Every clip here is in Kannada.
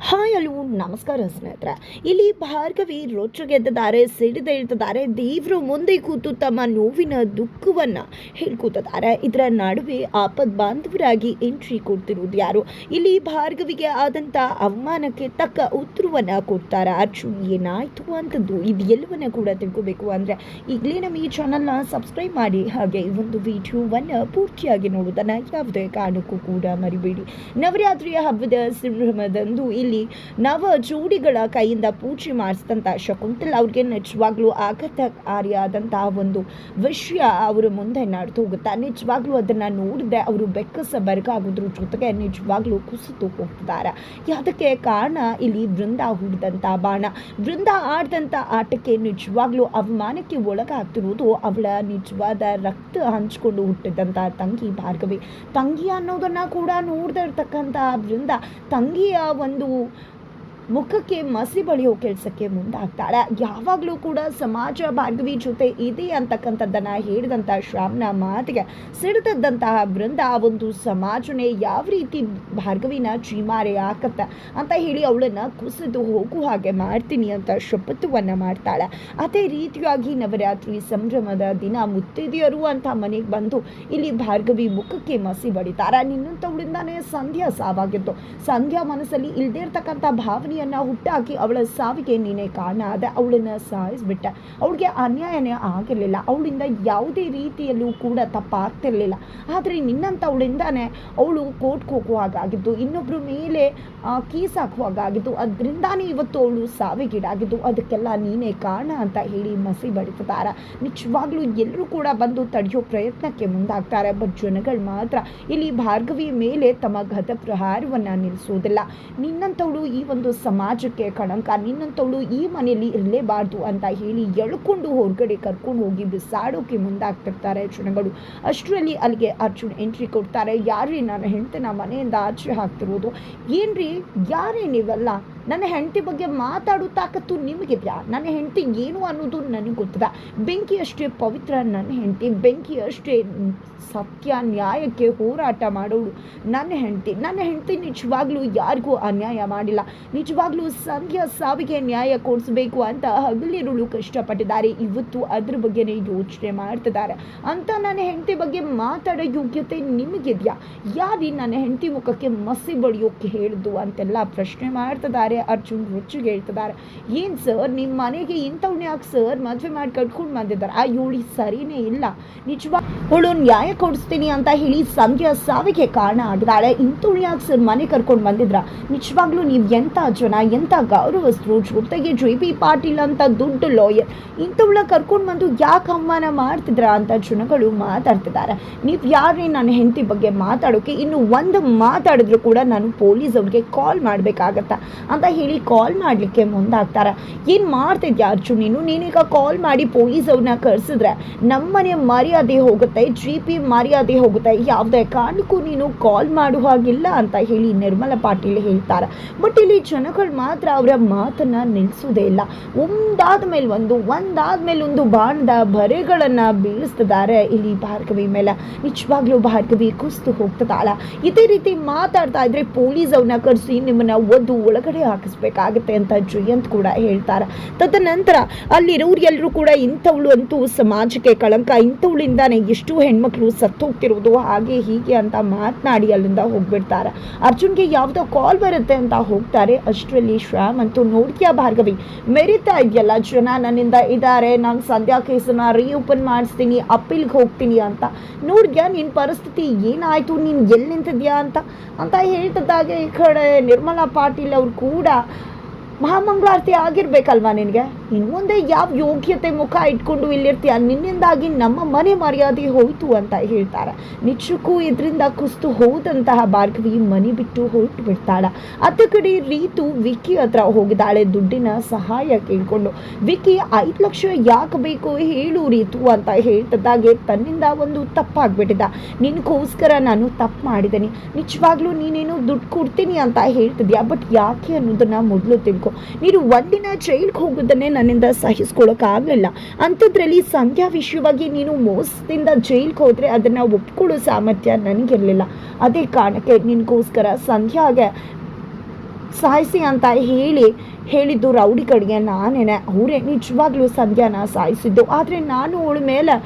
ಹಾಯ್ ಹಲೋ ನಮಸ್ಕಾರ ಸ್ನೇಹಿತರೆ. ಇಲ್ಲಿ ಭಾರ್ಗವಿ ರೊಚ್ಚಗೆದ್ದಿದ್ದಾರೆ, ಸಿಡಿದೇಳ್ತಿದ್ದಾರೆ. ದೇವರು ಮುಂದೆ ಕೂತು ತಮ್ಮ ನೋವಿನ ದುಃಖವನ್ನ ಹೇಳ್ಕೊತಿದ್ದಾರೆ. ಇದರ ನಡುವೆ ಆಪದ್ ಬಾಂಧವರಾಗಿ ಎಂಟ್ರಿ ಕೊಡ್ತಿರೋದು ಯಾರು? ಇಲ್ಲಿ ಭಾರ್ಗವಿಗೆ ಆದಂತ ಅವಮಾನಕ್ಕೆ ತಕ್ಕ ಉತ್ತರವನ್ನ ಕೊಡ್ತಾರ ಅರ್ಜುನ್. ಏನಾಯ್ತು ಅಂತದ್ದು ಇದೆಲ್ಲವನ್ನ ಕೂಡ ತಿಳ್ಕೋಬೇಕು ಅಂದ್ರೆ ಈಗಲೇ ನಮ್ಮ ಈ ಚಾನಲ್ನ ಸಬ್ಸ್ಕ್ರೈಬ್ ಮಾಡಿ, ಹಾಗೆ ಈ ಒಂದು ವಿಡಿಯೋವನ್ನ ಪೂರ್ತಿಯಾಗಿ ನೋಡೋದನ್ನ ಯಾವುದೇ ಕಾರಣಕ್ಕೂ ಕೂಡ ಮರಿಬೇಡಿ. ನವರಾತ್ರಿಯ ಹಬ್ಬದ ಸಂಭ್ರಮದಂದು ಇಲ್ಲಿ ನವ ಜೋಡಿಗಳ ಕೈಯಿಂದ ಪೂಜೆ ಮಾಡಿಸಿದಂಥ ಶಕುಂತಲ ಅವ್ರಿಗೆ ನಿಜವಾಗ್ಲೂ ಆಘಾತಕಾರಿಯಾದಂತಹ ಒಂದು ವಿಷಯ ಅವರ ಮುಂದೆ ನಡೆದು ಹೋಗುತ್ತೆ. ನಿಜವಾಗ್ಲೂ ಅದನ್ನ ನೋಡಿದೆ ಅವರು ಬೆಕ್ಕಸ ಬೆರಗಾಗೋದ್ರ ಜೊತೆಗೆ ನಿಜವಾಗ್ಲೂ ಕುಸಿತು ಹೋಗ್ತಿದ್ದಾರೆ. ಅದಕ್ಕೆ ಕಾರಣ ಇಲ್ಲಿ ವೃಂದ ಹೂಡಿದಂಥ ಬಾಣ, ವೃಂದ ಆಡ್ದಂಥ ಆಟಕ್ಕೆ ನಿಜವಾಗ್ಲೂ ಅವಮಾನಕ್ಕೆ ಒಳಗಾಗ್ತಿರೋದು ಅವಳ ನಿಜವಾದ ರಕ್ತ ಹಂಚ್ಕೊಂಡು ಹುಟ್ಟಿದಂಥ ತಂಗಿ ಭಾರ್ಗವಿ. ತಂಗಿ ಅನ್ನೋದನ್ನ ಕೂಡ ನೋಡ್ದಿರ್ತಕ್ಕಂಥ ವೃಂದ ತಂಗಿಯ ಒಂದು ಮುಖಕ್ಕೆ ಮಸಿ ಬಳಿಯೋ ಕೆಲಸಕ್ಕೆ ಮುಂದಾಗ್ತಾಳೆ. ಯಾವಾಗಲೂ ಕೂಡ ಸಮಾಜ ಭಾರ್ಗವಿ ಜೊತೆ ಇದೆ ಅಂತಕ್ಕಂಥದ್ದನ್ನ ಹೇಳಿದಂಥ ಶ್ರಾವಣ ಮಾತಿಗೆ ಸಿಡಿದಂತಹ ವೃಂದ ಒಂದು ಸಮಾಜನೇ ಯಾವ ರೀತಿ ಭಾರ್ಗವಿನ ಚೀಮಾರೆ ಹಾಕತ್ತೆ ಅಂತ ಹೇಳಿ ಅವಳನ್ನ ಕುಸಿದು ಹೋಗು ಹಾಗೆ ಮಾಡ್ತೀನಿ ಅಂತ ಶಪಥವನ್ನ ಮಾಡ್ತಾಳೆ. ಅದೇ ರೀತಿಯಾಗಿ ನವರಾತ್ರಿ ಸಂಭ್ರಮದ ದಿನ ಮುತ್ತೈದೆಯರು ಅಂತ ಮನೆಗೆ ಬಂದು ಇಲ್ಲಿ ಭಾರ್ಗವಿ ಮುಖಕ್ಕೆ ಮಸಿ ಬಡಿತಾರ. ನಿನ್ನಂಥವಳಿಂದಾನೇ ಸಂಧ್ಯಾ ಸಾವಾಗಿತ್ತು. ಸಂಧ್ಯಾ ಮನಸ್ಸಲ್ಲಿ ಇಲ್ದೇ ಇರ್ತಕ್ಕಂಥ ಭಾವನೆ ಹುಟ್ಟಾಕಿ ಅವಳ ಸಾವಿಗೆ ನೀನೇ ಕಾರಣ ಆದ. ಅವಳನ್ನ ಸಾಯಿಸ್ಬಿಟ್ಟ. ಅವಳಿಗೆ ಅನ್ಯಾಯನೇ ಆಗಿರಲಿಲ್ಲ, ಅವಳಿಂದ ಯಾವುದೇ ರೀತಿಯಲ್ಲೂ ಕೂಡ ತಪ್ಪಾಗ್ತಿರ್ಲಿಲ್ಲ. ಆದರೆ ನಿನ್ನಂತ ಅವಳಿಂದಾನೆ ಅವಳು ಕೋರ್ಟ್ಗೆ ಹೋಗುವಾಗಾಗಿದ್ದು, ಇನ್ನೊಬ್ರ ಮೇಲೆ ಕೇಸ್ ಹಾಕುವಾಗಾಗಿದ್ದು, ಅದರಿಂದಾನೇ ಇವತ್ತು ಅವಳು ಸಾವಿಗೀಡಾಗಿದ್ದು. ಅದಕ್ಕೆಲ್ಲ ನೀನೇ ಕಾರಣ ಅಂತ ಹೇಳಿ ಮಸಿ ಬಡಿತಾರೆ. ನಿಜವಾಗ್ಲೂ ಎಲ್ಲರೂ ಕೂಡ ಬಂದು ತಡೆಯೋ ಪ್ರಯತ್ನಕ್ಕೆ ಮುಂದಾಗ್ತಾರೆ. ಬಟ್ ಜನಗಳು ಮಾತ್ರ ಇಲ್ಲಿ ಭಾರ್ಗವಿಯ ಮೇಲೆ ತಮ್ಮ ಗತಪ್ರಹಾರವನ್ನ ನಿಲ್ಲಿಸೋದಿಲ್ಲ. ನಿನ್ನಂಥವಳು ಈ ಒಂದು ಸಮಾಜಕ್ಕೆ ಕಳಂಕ, ನಿನ್ನಂಥವಳು ಈ ಮನೆಯಲ್ಲಿ ಇರಲೇಬಾರ್ದು ಅಂತ ಹೇಳಿ ಎಳ್ಕೊಂಡು ಹೊರಗಡೆ ಕರ್ಕೊಂಡು ಹೋಗಿ ಬಿಸಾಡೋಕೆ ಮುಂದಾಗ್ತಿರ್ತಾರೆ ಜನಗಳು. ಅಷ್ಟರಲ್ಲಿ ಅಲ್ಲಿಗೆ ಅರ್ಜುನ್ ಎಂಟ್ರಿ ಕೊಡ್ತಾರೆ. ಯಾರೇ ನನ್ನ ಹೆಂಡತಿನ ಮನೆಯಿಂದ ಆಚೆ ಹಾಕ್ತಿರೋದು? ಏನ್ರಿ ಯಾರೇ ನೀವೆಲ್ಲ? ನನ್ನ ಹೆಂಡತಿ ಬಗ್ಗೆ ಮಾತಾಡೋ ತಾಕತ್ತು ನಿಮಗಿದೆಯಾ? ನನ್ನ ಹೆಂಡತಿ ಏನು ಅನ್ನೋದು ನನಗೆ ಗೊತ್ತಿದೆ. ಬೆಂಕಿ ಅಷ್ಟೇ ಪವಿತ್ರ ನನ್ನ ಹೆಂಡತಿ, ಬೆಂಕಿ ಅಷ್ಟೇ ಸತ್ಯ ನ್ಯಾಯಕ್ಕೆ ಹೋರಾಟ ಮಾಡೋಳು ನನ್ನ ಹೆಂಡತಿ. ನನ್ನ ಹೆಂಡತಿ ನಿಜವಾಗ್ಲೂ ಯಾರಿಗೂ ಅನ್ಯಾಯ ಮಾಡಿಲ್ಲ. ನಿಜವಾಗ್ಲೂ ಸಂಧ್ಯಾ ಸಾವಿಗೆ ನ್ಯಾಯ ಕೊಡಿಸ್ಬೇಕು ಅಂತ ಹಗಲಿರುಳು ಕಷ್ಟಪಟ್ಟಿದ್ದಾರೆ. ಇವತ್ತು ಅದ್ರ ಬಗ್ಗೆನೇ ಯೋಚನೆ ಮಾಡ್ತಿದ್ದಾರೆ ಅಂತ ನನ್ನ ಹೆಂಡತಿ ಬಗ್ಗೆ ಮಾತಾಡೋ ಯೋಗ್ಯತೆ ನಿಮಗಿದೆಯಾ? ಯಾರಿ ನನ್ನ ಹೆಂಡತಿ ಮುಖಕ್ಕೆ ಮಸಿ ಬಳಿಯೋಕೆ ಹೇಳಿದ್ದು ಅಂತೆಲ್ಲ ಪ್ರಶ್ನೆ ಮಾಡ್ತಿದ್ದಾರೆ. ಅರ್ಜುನ್ ರುಚಿಗೆ ಹೇಳ್ತಿದ್ದಾರೆ. ಏನ್ ಸರ್, ನಿಮ್ಮ ಮನೆಗೆ ಇಂಥವ್ನ ಯಾಕೆ ಸರ್ ಮದುವೆ ಮಾಡಿ ಕಟ್ಕೊಂಡು ಬಂದಿದ್ದಾರೆ? ಆ ಯೋಳಿ ಸರಿನೇ ಇಲ್ಲ. ನಿಜವಾಗ ಅವಳು ನ್ಯಾಯ ಕೊಡಿಸ್ತೀನಿ ಅಂತ ಹೇಳಿ ಸಂಧ್ಯಾ ಸಾವಿಗೆ ಕಾರಣ ಆಗಿದ್ದಾಳೆ. ಇಂಥವ್ಳು ಯಾಕೆ ಸರ್ ಮನೆ ಕರ್ಕೊಂಡು ಬಂದಿದ್ರ? ನಿಜವಾಗ್ಲೂ ನೀವು ಎಂಥ ಜನ, ಎಂಥ ಗೌರವಸ್ಥರು, ಜೊತೆಗೆ JP ಪಾಟೀಲ್ ಅಂತ ದೊಡ್ಡ ಲಾಯರ್, ಇಂಥವ್ಳ ಕರ್ಕೊಂಡು ಬಂದು ಯಾಕೆ ಅವಮಾನ ಮಾಡ್ತಿದ್ರ ಅಂತ ಜನಗಳು ಮಾತಾಡ್ತಿದ್ದಾರೆ. ನೀವು ಯಾರೇ ನನ್ನ ಹೆಂಡತಿ ಬಗ್ಗೆ ಮಾತಾಡೋಕೆ ಇನ್ನು ಒಂದು ಮಾತಾಡಿದ್ರು ಕೂಡ ನಾನು ಪೊಲೀಸ್ ಅವ್ರಿಗೆ ಕಾಲ್ ಮಾಡ್ಬೇಕಾಗತ್ತ ಅಂತ ಹೇಳಿ ಕಾಲ್ ಮಾಡ್ಲಿಕ್ಕೆ ಮುಂದಾಗ್ತಾರೆ. ಏನ್ ಮಾಡ್ತಿದ್ಯಾ ಅರ್ಜುನ್ ನೀನೀಗ ಕಾಲ್ ಮಾಡಿ ಪೊಲೀಸ್ ಅವ್ರನ್ನ ಕರ್ಸಿದ್ರೆ ನಮ್ಮನೆ ಮರ್ಯಾದೆ ಹೋಗುತ್ತೆ, JP ಮರ್ಯಾದೆ ಹೋಗುತ್ತೆ. ಯಾವುದೇ ಕಾರಣಕ್ಕೂ ನೀನು ಕಾಲ್ ಮಾಡುವ ಹಾಗಿಲ್ಲ ಅಂತ ಹೇಳಿ ನಿರ್ಮಲಾ ಪಾಟೀಲ್ ಹೇಳ್ತಾರೆ. ಬಟ್ ಇಲ್ಲಿ ಜನಗಳು ಮಾತ್ರ ಅವರ ಮಾತನ್ನ ನಿಲ್ಲಿಸೋದೇ ಇಲ್ಲ. ಒಂದಾದ ಮೇಲೆ ಒಂದು ಬಾಣದ ಬರೆಗಳನ್ನ ಬೀಳಿಸ್ತಿದ್ದಾರೆ ಇಲ್ಲಿ ಭಾರ್ಗವಿ ಮೇಲೆ. ನಿಜವಾಗ್ಲೂ ಭಾರ್ಗವಿ ಕುಸ್ತು ಹೋಗ್ತದಾಳ. ಇದೇ ರೀತಿ ಮಾತಾಡ್ತಾ ಇದ್ರೆ ಪೊಲೀಸ್ ಅವ್ರನ್ನ ಕರೆಸಿ ನಿಮ್ಮನ್ನ ಒದ್ದು ಒಳಗಡೆ ಹಾಕಿಸ್ಬೇಕಾಗತ್ತೆ ಅಂತ ಜಯಂತ್ ಕೂಡ ಹೇಳ್ತಾರೆ. ತದನಂತರ ಅಲ್ಲಿರೋರು ಎಲ್ಲರೂ ಕೂಡ ಇಂಥವಳು ಅಂತೂ ಸಮಾಜಕ್ಕೆ ಕಳಂಕ, ಇಂಥವಳಿಂದಾನೆ ಎಷ್ಟು ಹೆಣ್ಮಕ್ಳು ಸತ್ತೋಗ್ತಿರೋದು, ಹಾಗೆ ಹೀಗೆ ಅಂತ ಮಾತನಾಡಿ ಅಲ್ಲಿಂದ ಹೋಗ್ಬಿಡ್ತಾರೆ. ಅರ್ಜುನ್ಗೆ ಯಾವುದೋ ಕಾಲ್ ಬರುತ್ತೆ ಅಂತ ಹೋಗ್ತಾರೆ. ಅಷ್ಟರಲ್ಲಿ ಶ್ಯಾಮ್ ಅಂತೂ ನೋಡ್ತೀಯಾ ಭಾರ್ಗವಿ, ಮೆರಿತಾ ಇದೆಯಲ್ಲ ಜನ ನನ್ನಿಂದ ಇದ್ದಾರೆ, ನಾನು ಸಂಧ್ಯಾ ಕೇಸನ್ನ ರೀಓಪನ್ ಮಾಡಿಸ್ತೀನಿ, ಅಪ್ಪೀಲ್ಗೆ ಹೋಗ್ತೀನಿ ಅಂತ. ನೋಡ್ದ್ಯಾ ನಿನ್ನ ಪರಿಸ್ಥಿತಿ ಏನಾಯ್ತು, ನೀನು ಎಲ್ಲಿ ನಿಂತಿದ್ಯಾ ಅಂತ ಹೇಳ್ತಿದ್ದಾಗೆ ಈ ಕಡೆ ನಿರ್ಮಲಾ ಪಾಟೀಲ್ ಅವ್ರು ಕೂಡ ಮಹಾಮಂಗಳಾರತಿ ಆಗಿರ್ಬೇಕಲ್ವಾ ನಿನಗೆ? ಇನ್ನು ಮುಂದೆ ಯಾವ ಯೋಗ್ಯತೆ ಮುಖ ಇಟ್ಕೊಂಡು ಇಲ್ಲಿರ್ತೀಯ? ನಿನ್ನಿಂದಾಗಿ ನಮ್ಮ ಮನೆ ಮರ್ಯಾದೆ ಹೋಯ್ತು ಅಂತ ಹೇಳ್ತಾರೆ. ನಿಜಕ್ಕೂ ಇದರಿಂದ ಕುಸ್ತು ಹೋದಂತಹ ಭಾರ್ಗವಿ ಮನೆ ಬಿಟ್ಟು ಹೊರಟು ಬಿಡ್ತಾಳ. ಅತ್ತ ಕಡೆ ರೀತು ವಿಕ್ಕಿ ಹತ್ರ ಹೋಗಿದ್ದಾಳೆ ದುಡ್ಡಿನ ಸಹಾಯ ಕೇಳ್ಕೊಂಡು. ವಿಕ್ಕಿ 5 ಲಕ್ಷ ಯಾಕೆ ಬೇಕು ಹೇಳು ರೀತು ಅಂತ ಹೇಳ್ತಿದ್ದಾಗೆ ತನ್ನಿಂದ ಒಂದು ತಪ್ಪಾಗ್ಬಿಟ್ಟಿದ್ದ. ನಿನಗೋಸ್ಕರ ನಾನು ತಪ್ಪು ಮಾಡಿದ್ದೀನಿ, ನಿಜವಾಗ್ಲೂ ನೀನೇನು ದುಡ್ಡು ಕೊಡ್ತೀನಿ ಅಂತ ಹೇಳ್ತಿದ್ಯಾ, ಬಟ್ ಯಾಕೆ ಅನ್ನೋದನ್ನ ಮೊದಲು ತಿಳ್ಕೊ. ನೀನು ಒಂದಿನ ಜೈಲ್ಗೆ ಹೋಗೋದನ್ನೇ ನನ್ನಿಂದ ಸಹಿಸ್ಕೊಳ್ಳೋಕ್ಕಾಗಲಿಲ್ಲ. ಅಂಥದ್ರಲ್ಲಿ ಸಂಧ್ಯಾ ವಿಷಯವಾಗಿ ನೀನು ಮೋಸದಿಂದ ಜೈಲ್ಗೆ ಹೋದರೆ ಅದನ್ನು ಒಪ್ಕೊಳ್ಳೋ ಸಾಮರ್ಥ್ಯ ನನಗಿರಲಿಲ್ಲ. ಅದೇ ಕಾರಣಕ್ಕೆ ನಿನಗೋಸ್ಕರ ಸಂಧ್ಯಾಗೆ ಸಾಯಿಸಿ ಅಂತ ಹೇಳಿದ್ದು ರೌಡಿ ಕಡೆಗೆ ನಾನೇನೆ. ಅವರೇ ನಿಜವಾಗ್ಲೂ ಸಂಧ್ಯಾನ ಸಾಯಿಸಿದ್ದು. ಆದರೆ ನಾನು ಅವಳ ಮೇಲೆ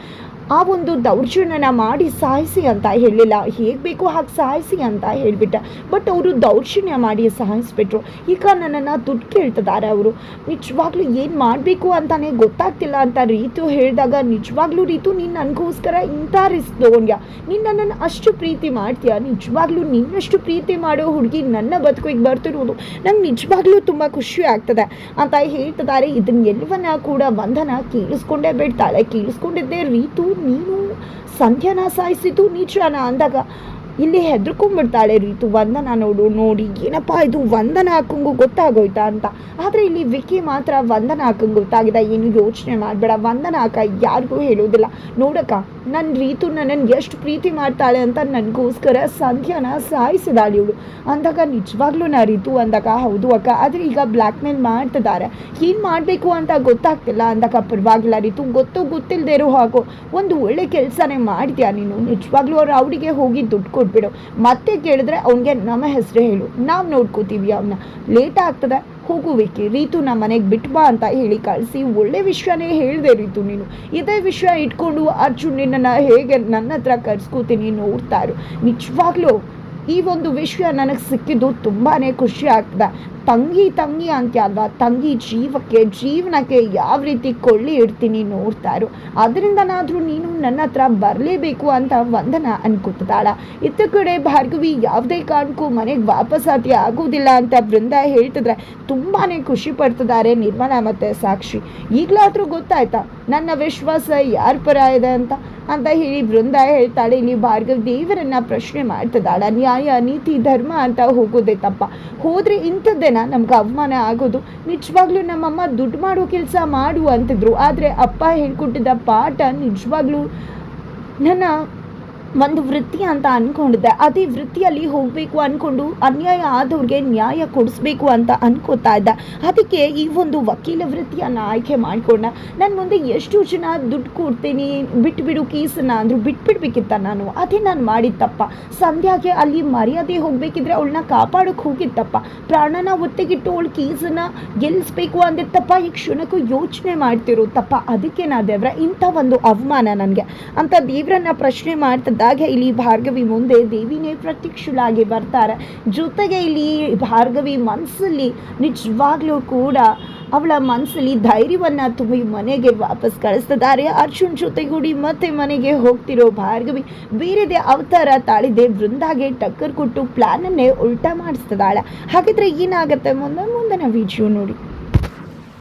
ಆ ಒಂದು ದೌರ್ಜನ್ಯನ ಮಾಡಿ ಸಾಯಿಸಿ ಅಂತ ಹೇಳಲಿಲ್ಲ, ಹೇಗೆ ಬೇಕೋ ಹಾಗೆ ಸಾಯಿಸಿ ಅಂತ ಹೇಳಿಬಿಟ್ಟೆ. ಬಟ್ ಅವರು ದೌರ್ಜನ್ಯ ಮಾಡಿ ಸಾಯಿಸ್ಬಿಟ್ರು. ಈಗ ನನ್ನನ್ನು ದುಡ್ಡು ಕೇಳ್ತಿದ್ದಾರೆ ಅವರು. ನಿಜವಾಗ್ಲೂ ಏನು ಮಾಡಬೇಕು ಅಂತಲೇ ಗೊತ್ತಾಗ್ತಿಲ್ಲ ಅಂತ ರೀತು ಹೇಳಿದಾಗ, ನಿಜವಾಗ್ಲೂ ರೀತು ನೀನು ನನಗೋಸ್ಕರ ಇಂಥ ರಿಸ್ಕ್ ತೊಗೊಂಡ್ಯಾ, ನೀನು ನನ್ನನ್ನು ಅಷ್ಟು ಪ್ರೀತಿ ಮಾಡ್ತೀಯಾ, ನಿಜವಾಗ್ಲೂ ನಿನ್ನಷ್ಟು ಪ್ರೀತಿ ಮಾಡೋ ಹುಡುಗಿ ನನ್ನ ಬದುಕಿಗೆ ಬರ್ತಿರೋದು ನಂಗೆ ನಿಜವಾಗ್ಲೂ ತುಂಬ ಖುಷಿ ಆಗ್ತದೆ ಅಂತ ಹೇಳ್ತಿದ್ದಾರೆ. ಇದನ್ನೆಲ್ಲವನ್ನ ಕೂಡ ವಂದನ ಕೇಳಿಸ್ಕೊಂಡೇ ಬಿಡ್ತಾಳೆ. ಕೇಳಿಸ್ಕೊಂಡಿದ್ದೆ ರೀತು ನೀನು ಸಂಧ್ಯಾನ ಸಾಯಿಸಿದ್ದು ನಿಜಾನ ಅಂದಾಗ ಇಲ್ಲಿ ಹೆದರ್ಕೊಂಡ್ಬಿಡ್ತಾಳೆ ರೀತು. ವಂದನ ನೋಡಿ ಏನಪ್ಪ ಇದು ವಂದನ ಹಾಕಂಗೂ ಗೊತ್ತಾಗೋಯ್ತಾ ಅಂತ. ಆದರೆ ಇಲ್ಲಿ ವಿಕ್ಕಿ ಮಾತ್ರ ವಂದನ ಹಾಕಂಗೆ ಗೊತ್ತಾಗಿದೆ, ಏನು ಯೋಚನೆ ಮಾಡಬೇಡ, ವಂದನ ಹಾಕ ಯಾರಿಗೂ ಹೇಳೋದಿಲ್ಲ. ನೋಡಕ್ಕ ನನ್ನ ರೀತು ನನ್ನನ್ನು ಎಷ್ಟು ಪ್ರೀತಿ ಮಾಡ್ತಾಳೆ ಅಂತ ನನಗೋಸ್ಕರ ಸಂಧ್ಯಾನ ಸಾಯಿಸಿದಾಳೆ ಇವಳು ಅಂದಾಗ, ನಿಜವಾಗ್ಲೂ ನಾ ರೀತು ಅಂದಾಗ ಹೌದು ಅಕ್ಕ, ಆದರೆ ಈಗ ಬ್ಲ್ಯಾಕ್ ಮೇಲ್ ಮಾಡ್ತಿದ್ದಾರೆ, ಏನು ಮಾಡಬೇಕು ಅಂತ ಗೊತ್ತಾಗ್ತಿಲ್ಲ ಅಂದಾಗ, ಪರವಾಗಿಲ್ಲ ರೀತು, ಗೊತ್ತಿಲ್ಲದೆ ಇರೋ ಹಾಗೋ ಒಂದು ಒಳ್ಳೆ ಕೆಲಸನೇ ಮಾಡ್ತೀಯಾ ನೀನು, ನಿಜವಾಗ್ಲೂ ಅವ್ರು ಅವಳಿಗೆ ಹೋಗಿ ದುಡ್ಡು ಕೊಟ್ಬಿಡು, ಮತ್ತೆ ಕೇಳಿದ್ರೆ ಅವನಿಗೆ ನಮ್ಮ ಹೆಸರು ಹೇಳು, ನಾವು ನೋಡ್ಕೋತೀವಿ ಅವನ್ನ, ಲೇಟ್ ಆಗ್ತದೆ ಹೋಗುವಿಕೆ ರೀತು ನಮ್ಮ ಮನೆಗೆ ಬಿಟ್ಟು ಬಾ ಅಂತ ಹೇಳಿ ಕಳಿಸಿ ಒಳ್ಳೆ ವಿಷಯನೇ ಹೇಳಿದೆ ರೀತು. ನೀನು ಇದೇ ವಿಷಯ ಇಟ್ಕೊಂಡು ಅರ್ಜುನ್ ನಿನ್ನನ್ನು ಹೇಗೆ ನನ್ನ ಹತ್ರ ಕರ್ಸ್ಕೋತೀನಿ ನೋಡ್ತಾ ಇರು. ನಿಜವಾಗ್ಲೂ ಈ ಒಂದು ವಿಷಯ ನನಗೆ ಸಿಕ್ಕಿದ್ದು ತುಂಬಾ ಖುಷಿ ಆಗ್ತದೆ. ತಂಗಿ ಅಂತ ಅಲ್ವಾ, ತಂಗಿ ಜೀವನಕ್ಕೆ ಯಾವ ರೀತಿ ಕೊಳ್ಳಿ ಇಡ್ತೀನಿ ನೋಡ್ತಾ ಇರು. ಅದರಿಂದನಾದರೂ ನೀನು ನನ್ನ ಹತ್ರ ಬರಲೇಬೇಕು ಅಂತ ವಂದನ ಅನ್ಕೋತಿದ್ದಾಳ. ಇತ್ತ ಕಡೆ ಭಾರ್ಗವಿ ಯಾವುದೇ ಕಾರಣಕ್ಕೂ ಮನೆಗೆ ವಾಪಸ್ಸಾತಿ ಆಗೋದಿಲ್ಲ ಅಂತ ಬೃಂದ ಹೇಳ್ತಿದ್ರೆ ತುಂಬಾ ಖುಷಿ ಪಡ್ತಿದ್ದಾರೆ ನಿರ್ಮಲಾ ಮತ್ತು ಸಾಕ್ಷಿ. ಈಗಲಾದರೂ ಗೊತ್ತಾಯ್ತಾ ನನ್ನ ವಿಶ್ವಾಸ ಯಾರ ಪರ ಇದೆ ಅಂತ ಹೇಳಿ ಬೃಂದ ಹೇಳ್ತಾಳೆ. ಇಲ್ಲಿ ಭಾರ್ಗವಿ ದೇವರನ್ನ ಪ್ರಶ್ನೆ ಮಾಡ್ತಿದ್ದಾಳ. ನ್ಯಾಯ ನೀತಿ ಧರ್ಮ ಅಂತ ಹೋಗೋದೇ ತಪ್ಪ, ಹೋದರೆ ಇಂಥದ್ದೇನ ನಮ್ಗೆ ಅವಮಾನ ಆಗೋದು. ನಿಜವಾಗ್ಲೂ ನಮ್ಮಮ್ಮ ದುಡ್ಡು ಮಾಡೋ ಕೆಲಸ ಮಾಡು ಅಂತಿದ್ರು, ಆದರೆ ಅಪ್ಪ ಹೇಳ್ಕೊಟ್ಟಿದ್ದ ಪಾಠ ನಿಜವಾಗ್ಲೂ ನನ್ನ ಒಂದು ವೃತ್ತಿ ಅಂತ ಅಂದ್ಕೊಂಡಿದ್ದೆ. ಅದೇ ವೃತ್ತಿಯಲ್ಲಿ ಹೋಗಬೇಕು ಅಂದ್ಕೊಂಡು ಅನ್ಯಾಯ ಆದವ್ರಿಗೆ ನ್ಯಾಯ ಕೊಡಿಸ್ಬೇಕು ಅಂತ ಅನ್ಕೋತಾ ಇದ್ದೆ. ಅದಕ್ಕೆ ಈ ಒಂದು ವಕೀಲ ವೃತ್ತಿಯನ್ನು ಆಯ್ಕೆ ಮಾಡಿಕೊಂಡೆ. ನನ್ನ ಮುಂದೆ ಎಷ್ಟು ಜನ ದುಡ್ಡು ಕೊಡ್ತೀನಿ ಬಿಟ್ಬಿಡು ಕೇಸನ್ನು ಅಂದರು, ಬಿಟ್ಬಿಡ್ಬೇಕಿತ್ತ ನಾನು, ಅದೇ ನಾನು ಮಾಡಿದ್ದಪ್ಪ. ಸಂಧ್ಯಾಗೆ ಅಲ್ಲಿ ಮರ್ಯಾದೆ ಹೋಗಬೇಕಿದ್ರೆ ಅವಳನ್ನ ಕಾಪಾಡೋಕೆ ಹೋಗಿತ್ತಪ್ಪ, ಪ್ರಾಣನ ಒತ್ತಿಗಿಟ್ಟು ಅವಳು ಕೇಸನ್ನು ಗೆಲ್ಲಿಸ್ಬೇಕು ಅಂದಿತ್ತಪ್ಪ. ಈ ಕ್ಷಣಕ್ಕೂ ಯೋಚನೆ ಮಾಡ್ತಿರೋ ತಪ್ಪ, ಅದಕ್ಕೆ ನಾ ದೇವ್ರ ಇಂಥ ಒಂದು ಅವಮಾನ ನನಗೆ ಅಂತ ದೇವ್ರನ್ನ ಪ್ರಶ್ನೆ ಮಾಡ್ತಿದ್ದಾಗ ಇಲ್ಲಿ ಭಾರ್ಗವಿ ಮುಂದೆ ದೇವಿನೇ ಪ್ರತ್ಯಕ್ಷಳಾಗಿ ಬರ್ತಾರೆ. ಜೊತೆಗೆ ಇಲ್ಲಿ ಭಾರ್ಗವಿ ಮನಸ್ಸಲ್ಲಿ ನಿಜವಾಗ್ಲೂ ಕೂಡ ಅವಳ ಮನಸ್ಸಲ್ಲಿ ಧೈರ್ಯವನ್ನು ತುಂಬಿ ಮನೆಗೆ ವಾಪಸ್ ಕಳಿಸ್ತಿದ್ದಾರೆ. ಅರ್ಜುನ್ ಜೊತೆಗೂಡಿ ಮತ್ತೆ ಮನೆಗೆ ಹೋಗ್ತಿರೋ ಭಾರ್ಗವಿ ಬೇರೆದೇ ಅವತಾರ ತಾಳಿದೆ. ಬೃಂದಾಗೆ ಟಕ್ಕರ್ ಕೊಟ್ಟು ಪ್ಲಾನನ್ನೇ ಉಲ್ಟಾ ಮಾಡಿಸ್ತಿದ್ದಾಳೆ. ಹಾಗಿದ್ರೆ ಏನಾಗುತ್ತೆ ಮುಂದಿನ ವಿಡಿಯೋ ನೋಡಿ.